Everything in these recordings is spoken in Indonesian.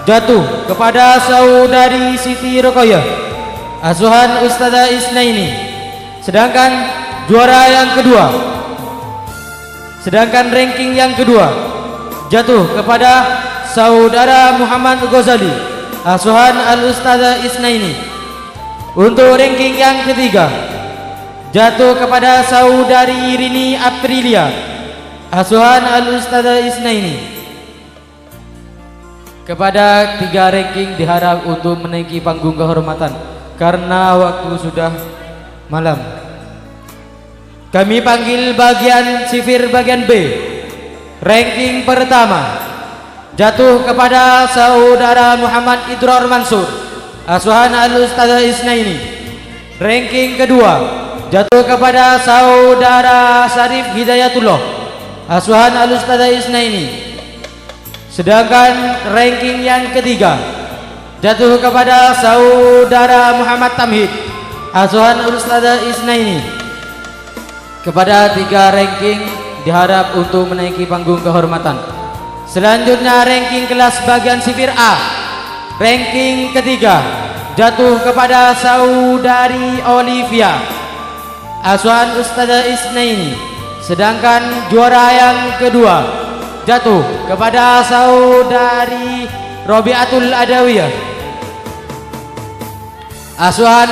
jatuh kepada saudari Siti Rokoyah asuhan Ustazah Isnaini. Sedangkan juara yang kedua, sedangkan ranking yang kedua jatuh kepada saudara Muhammad Ghazali asuhan Al-Ustazah Isnaini. Untuk ranking yang ketiga jatuh kepada saudari Rini Aprilia asuhan Al-Ustazah Isnaini. Kepada tiga ranking diharap untuk menaiki panggung kehormatan karena waktu sudah malam. Kami panggil bagian sifir bagian B. Ranking pertama jatuh kepada saudara Muhammad Idror Mansur asuhan Al-Ustazah Isnaini. Ranking kedua jatuh kepada saudara Syarif Hidayatullah asuhan Al-Ustazah Isnaini. Sedangkan ranking yang ketiga jatuh kepada saudara Muhammad Tamhid asuhan Al-Ustazah Isnaini. Kepada tiga ranking diharap untuk menaiki panggung kehormatan. Selanjutnya ranking kelas bagian sifir A. Ranking ketiga jatuh kepada saudari Olivia asuhan Ustazah Isnaini. Sedangkan juara yang kedua jatuh kepada saudari Robiatul Adawiyah asuhan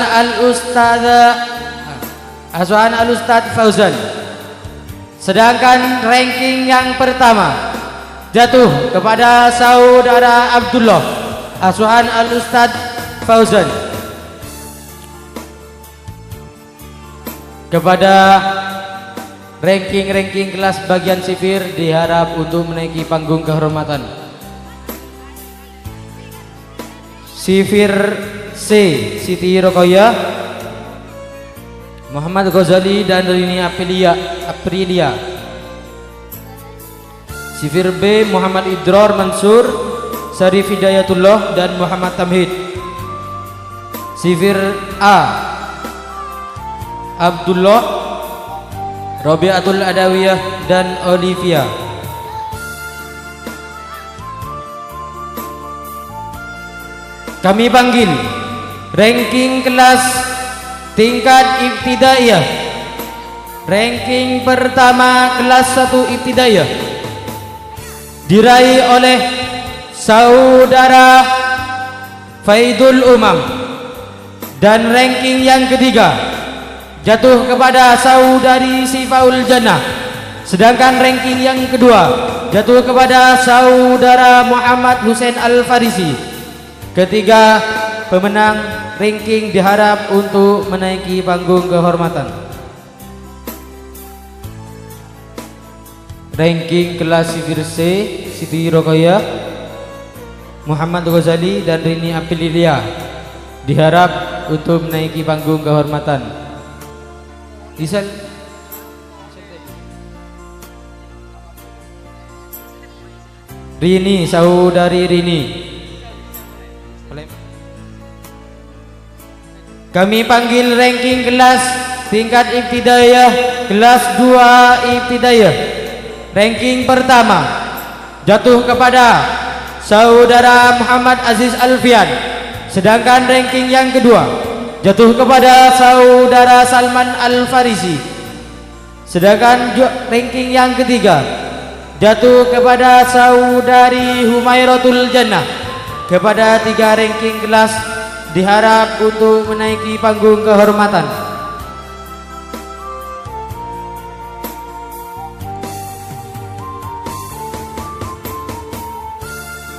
Al-Ustadz Fauzan. Sedangkan ranking yang pertama jatuh kepada saudara Abdullah asuhan Al-Ustadz Fauzan. Kepada ranking kelas bagian sifir diharap untuk menaiki panggung kehormatan. Sifir C Siti Rokoyah, Muhammad Ghazali dan Rini Aprilia. Sifir B Muhammad Idror Mansur, Syarif Hidayatullah dan Muhammad Tamhid. Sifir A Abdullah, Robiatul Adawiyah dan Olivia. Kami panggil ranking kelas tingkat ibtidaiyah. Ranking pertama kelas 1 ibtidaiyah diraih oleh saudara Faidul Umam. Dan ranking yang ketiga jatuh kepada saudari Sifaul Jannah. Sedangkan ranking yang kedua jatuh kepada saudara Muhammad Hussein Al-Farisi. Ketiga pemenang ranking diharap untuk menaiki panggung kehormatan. Ranking kelas sifir C Siti Rokoyah, Muhammad Ghazali dan Rini Aprilia diharap untuk menaiki panggung kehormatan. Rini, saudari Rini. Kami panggil ranking kelas tingkat ibtidaiyah kelas 2 ibtidaiyah. Ranking pertama jatuh kepada saudara Muhammad Aziz Alfian. Sedangkan ranking yang kedua jatuh kepada saudara Salman Al-Farisi. Sedangkan ranking yang ketiga jatuh kepada saudari Humairatul Jannah. Kepada tiga ranking kelas diharap untuk menaiki panggung kehormatan.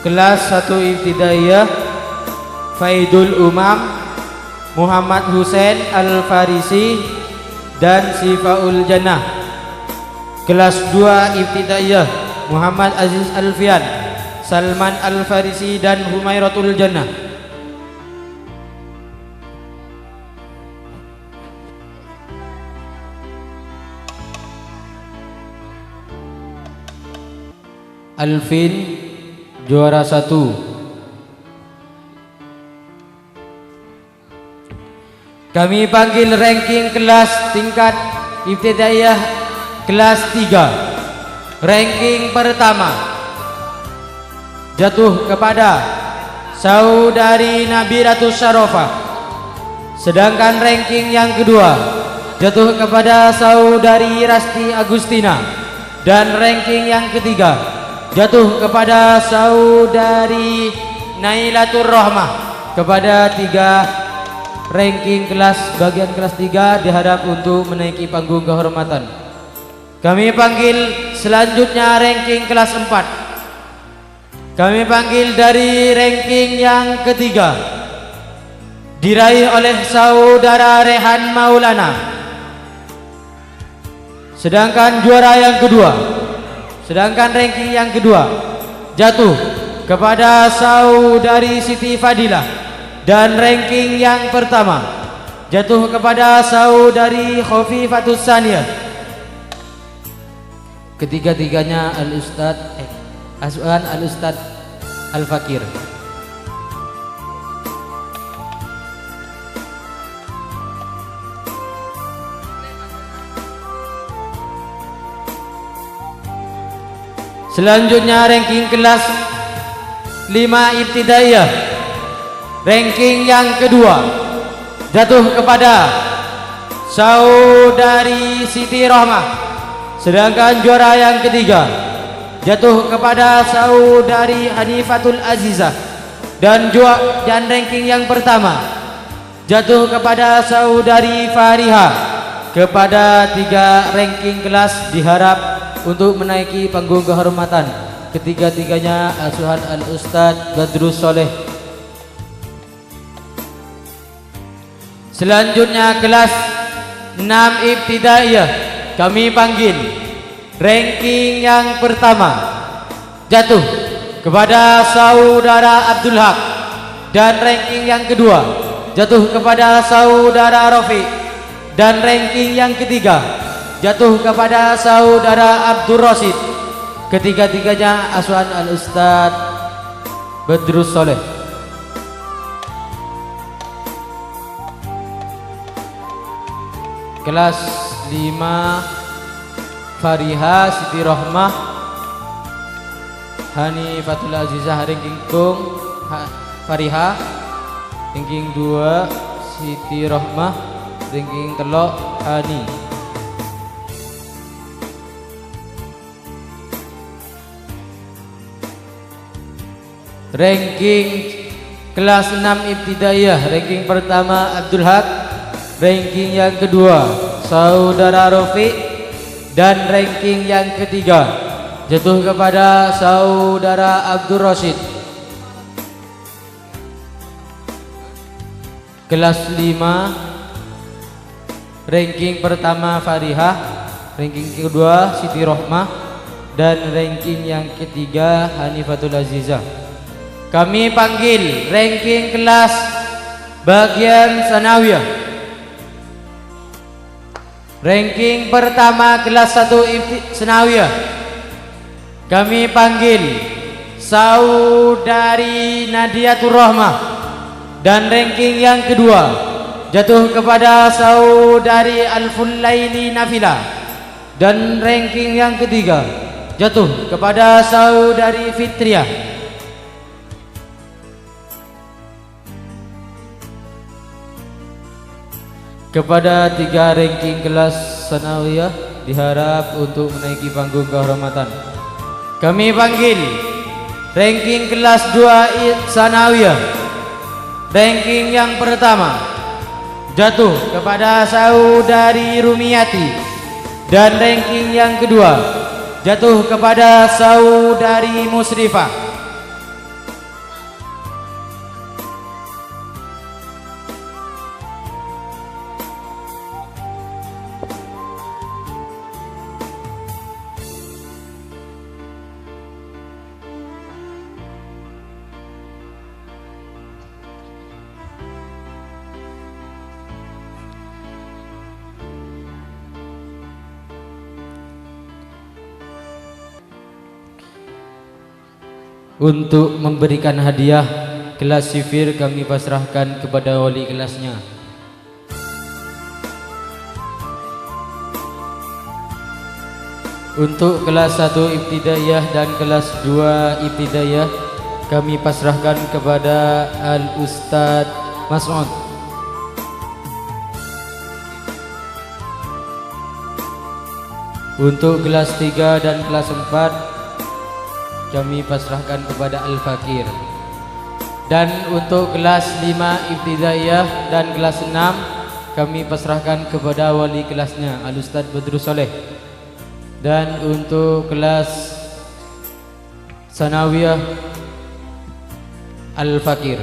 Kelas 1 ibtidaiyah Faidul Umam, Muhammad Hussein Al-Farisi dan Sifaul Jannah. Kelas 2 ibtidaiyah Muhammad Aziz Alfian, Salman Al-Farisi dan Humairatul Jannah. Alvin juara 1. Kami panggil ranking kelas tingkat ibtidaiyah kelas 3. Ranking pertama jatuh kepada saudari Nabiratus Syarofah. Sedangkan ranking yang kedua jatuh kepada saudari Rasti Agustina. Dan ranking yang ketiga jatuh kepada saudari Nailatur Rahmah. Kepada tiga ranking kelas bagian kelas 3 diharap untuk menaiki panggung kehormatan. Kami panggil selanjutnya ranking kelas 4. Kami panggil dari ranking yang ketiga, diraih oleh saudara Rehan Maulana. Sedangkan ranking yang kedua jatuh kepada saudari Siti Fadilah. Dan ranking yang pertama jatuh kepada saudari Khofifatus Saniyah. Ketiga-tiganya Asuhan Al-Ustad Al-Fakir. Selanjutnya ranking kelas 5 Ibtidaiyah. Ranking yang kedua jatuh kepada saudari Siti Rahmah. Sedangkan juara yang ketiga jatuh kepada saudari Hanifatul Azizah. Dan ranking yang pertama jatuh kepada saudari Fariha. Kepada tiga ranking kelas diharap untuk menaiki panggung kehormatan. Ketiga-tiganya Asuhan Al-Ustad Badrus Soleh. Selanjutnya kelas 6 Ibtidaiyah. Kami panggil ranking yang pertama jatuh kepada saudara Abdul Haq. Dan ranking yang kedua jatuh kepada saudara Rofi. Dan ranking yang ketiga jatuh kepada saudara Abdul Rosid. Ketiga-tiganya Asuhan Al-Ustad Badrus Soleh. Kelas 5 Fariha Siti Rahmah Hanifatul Azizah. Ranking tung Fariha. Ranking 2 Siti Rahmah. Ranking telok Hani. Ranking kelas 6 Ibtidaiyah. Ranking pertama Abdul Haq. Ranking yang kedua saudara Rofi. Dan ranking yang ketiga jatuh kepada saudara Abdul Rosid. Kelas 5 ranking pertama Farihah. Ranking kedua Siti Rohmah. Dan ranking yang ketiga Hanifatul Azizah. Kami panggil ranking kelas bagian sanawiyah. Ranking pertama kelas 1 Sanawiyah. Kami panggil saudari Nadiatur Rahmah. Dan ranking yang kedua jatuh kepada saudari Al-Fullaini Nafilah. Dan ranking yang ketiga jatuh kepada saudari Fitriah. Kepada tiga ranking kelas sanawiyah diharap untuk menaiki panggung kehormatan. Kami panggil ranking kelas 2 sanawiyah. Ranking yang pertama jatuh kepada saudari Rumiyati. Dan ranking yang kedua jatuh kepada saudari Musrifah. Untuk memberikan hadiah kelas sifir kami pasrahkan kepada wali kelasnya. Untuk kelas 1 Ibtidaiyah dan kelas 2 Ibtidaiyah kami pasrahkan kepada Al-Ustadz Mas'ud. Untuk kelas 3 dan kelas 4 kami pasrahkan kepada Al-Fakir. Dan untuk kelas 5 Ibtidaiyah dan kelas 6 kami pasrahkan kepada wali kelasnya Al-Ustadz Badrus Soleh. Dan untuk kelas Sanawiyah Al-Fakir.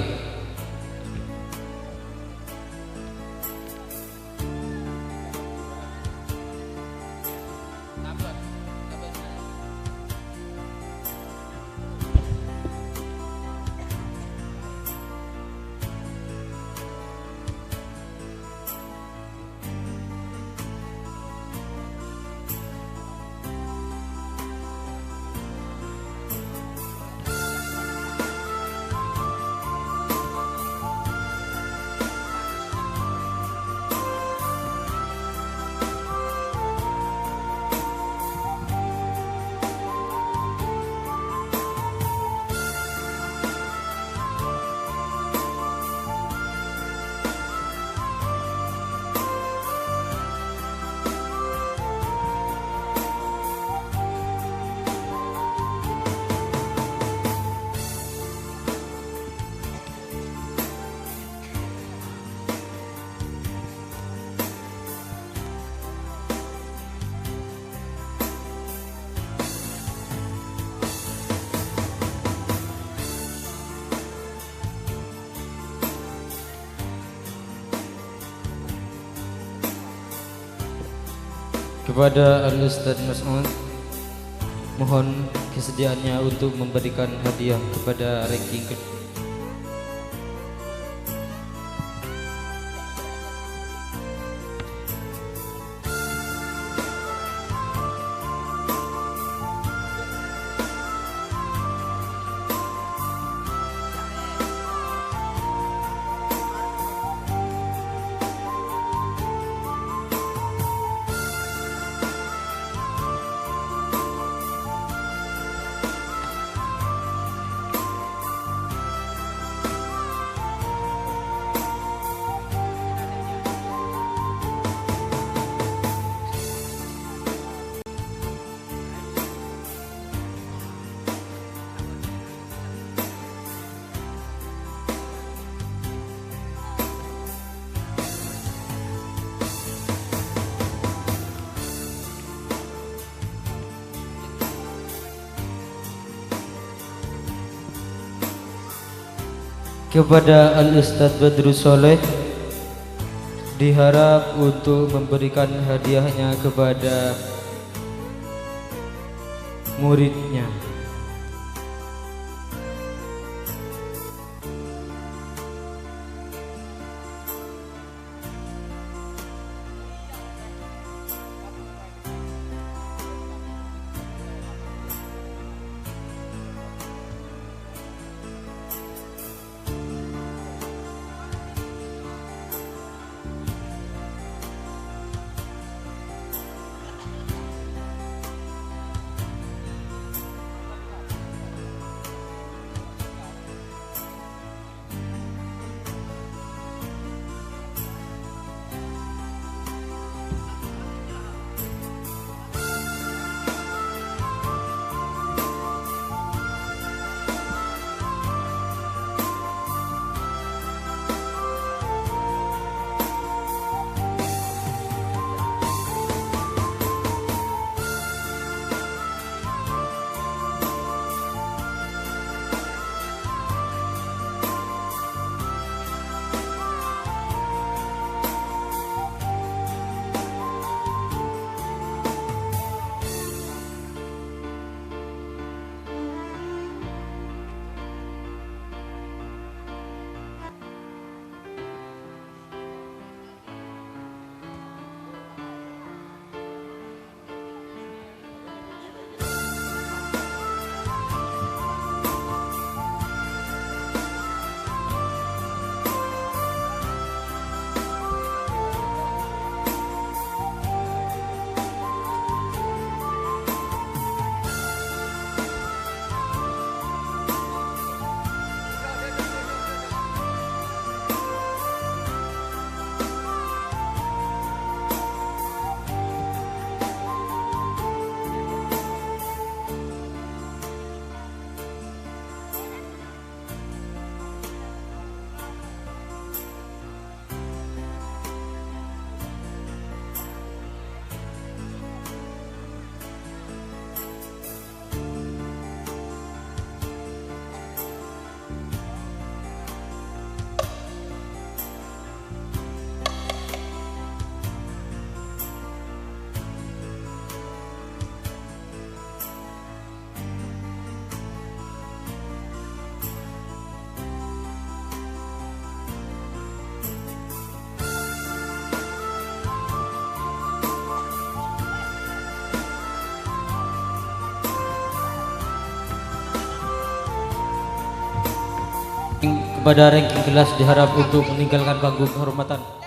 Kepada Al-Ustadz Mas'ud, mohon kesediaannya untuk memberikan hadiah kepada ranking kedua. Kepada Al-Ustadz Badrus Soleh diharap untuk memberikan hadiahnya kepada muridnya. Kepada ranking kelas diharap untuk meninggalkan panggung kehormatan.